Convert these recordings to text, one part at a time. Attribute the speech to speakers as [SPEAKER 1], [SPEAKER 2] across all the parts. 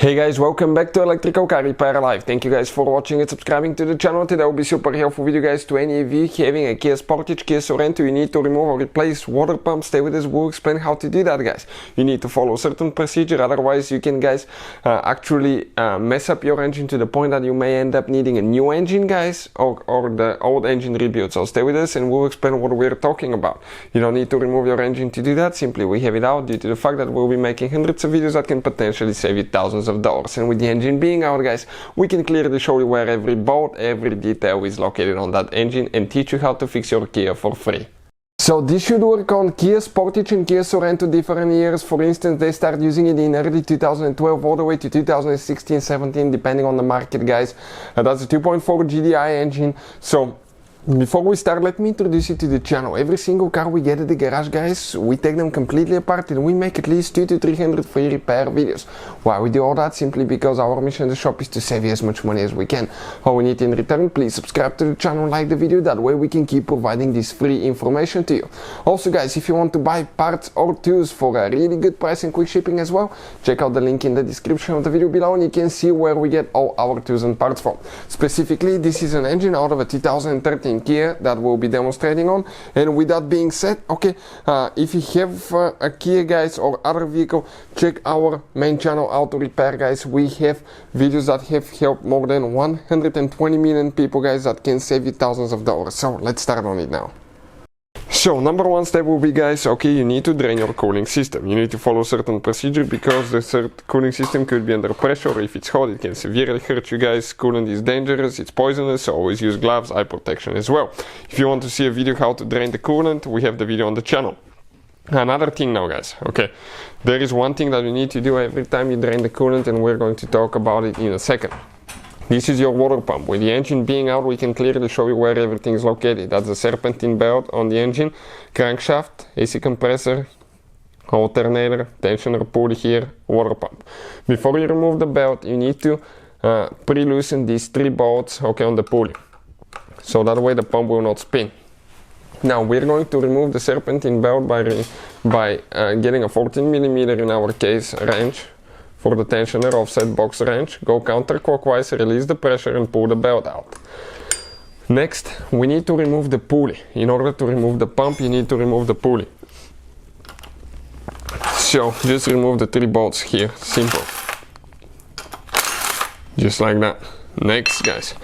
[SPEAKER 1] Hey guys, welcome back to Electrical Car Repair Live. Thank you guys for watching and subscribing to the channel. Today will be super helpful video guys to any of you having a Kia Sportage, Kia Sorento. You need to remove or replace water pump. Stay with us, we'll explain how to do that guys. You need to follow a certain procedure, otherwise you can guys actually mess up your engine to the point that you may end up needing a new engine guys, or the old engine rebuild. So stay with us and we'll explain what we're talking about. You don't need to remove your engine to do that, simply we have it out due to the fact that we'll be making hundreds of videos that can potentially save you thousands of dollars. And with the engine being out guys, we can clearly show you where every bolt, every detail is located on that engine and teach you how to fix your Kia for free. So this should work on Kia Sportage and Kia Sorento different years. For instance, they start using it in early 2012 all the way to 2016-17 depending on the market guys. That's a 2.4 GDI engine. So before we start, let me introduce you to the channel. Every single car we get at the garage guys, we take them completely apart and we make at least 200 to 300 free repair videos. Why we do all that? Simply because our mission in the shop is to save you as much money as we can. All we need in return, please subscribe to the channel, like the video, that way we can keep providing this free information to you. Also guys, if you want to buy parts or tools for a really good price and quick shipping as well, check out the link in the description of the video below and you can see where we get all our tools and parts from. Specifically, this is an engine out of a 2013 Kia that we'll be demonstrating on. And with that being said, okay, if you have a Kia guys or other vehicle, check our main channel Auto Repair guys. We have videos that have helped more than 120 million people guys, that can save you thousands of dollars. So let's start on it now. So number one step will be guys, okay, you need to drain your cooling system. You need to follow certain procedure because the cooling system could be under pressure. If it's hot, it can severely hurt you guys. Coolant is dangerous, it's poisonous, so always use gloves, eye protection as well. If you want to see a video how to drain the coolant, we have the video on the channel. Another thing now guys, okay, there is one thing that you need to do every time you drain the coolant, and we're going to talk about it in a second. This is your water pump. With the engine being out, we can clearly show you where everything is located. That's the serpentine belt on the engine, crankshaft, AC compressor, alternator, tensioner pulley here, water pump. Before you remove the belt, you need to pre-loosen these 3 bolts, okay, on the pulley, so that way the pump will not spin. Now we're going to remove the serpentine belt by getting a 14mm in our case wrench for the tensioner offset box wrench. Go counterclockwise, release the pressure and pull the belt out. Next, we need to remove the pulley. In order to remove the pump, you need to remove the pulley. So just remove the 3 bolts here, simple. Just like that. Next guys,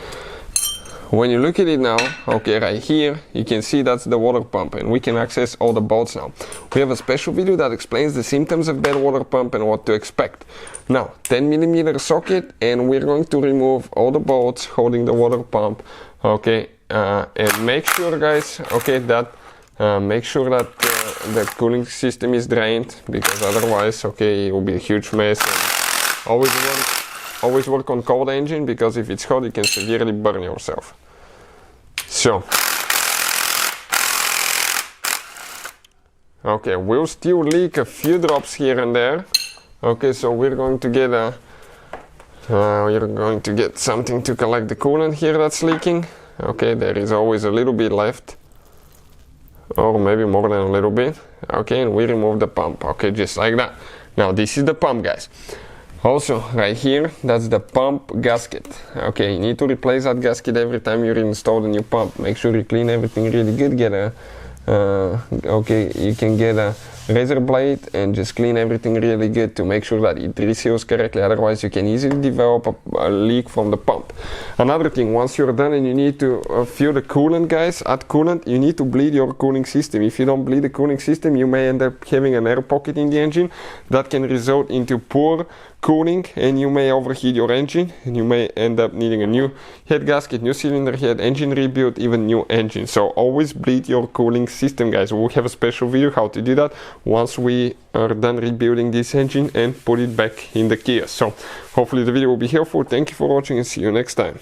[SPEAKER 1] when you look at it now, okay, right here, you can see that's the water pump and we can access all the bolts now. We have a special video that explains the symptoms of bad water pump and what to expect. Now, 10mm socket, and we're going to remove all the bolts holding the water pump, okay, and make sure guys, okay, that the cooling system is drained, because otherwise, okay, it will be a huge mess. And always work on cold engine, because if it's hot, you can severely burn yourself. So, okay, we'll still leak a few drops here and there. Okay, so we're going to get something to collect the coolant here that's leaking. Okay, there is always a little bit left, or maybe more than a little bit. Okay, and we remove the pump. Okay, just like that. Now this is the pump guys. Also, right here, that's the pump gasket. Okay, you need to replace that gasket every time you install the new pump. Make sure you clean everything really good. You can get a razor blade and just clean everything really good to make sure that it reseals correctly. Otherwise, you can easily develop a leak from the pump. Another thing, once you're done and you need to fill the coolant, guys, add coolant, you need to bleed your cooling system. If you don't bleed the cooling system, you may end up having an air pocket in the engine that can result into poor cooling, and you may overheat your engine and you may end up needing a new head gasket, new cylinder head, engine rebuild, even new engine. So always bleed your cooling system guys. We'll have a special video how to do that once we are done rebuilding this engine and put it back in the Kia. So hopefully the video will be helpful. Thank you for watching and see you next time.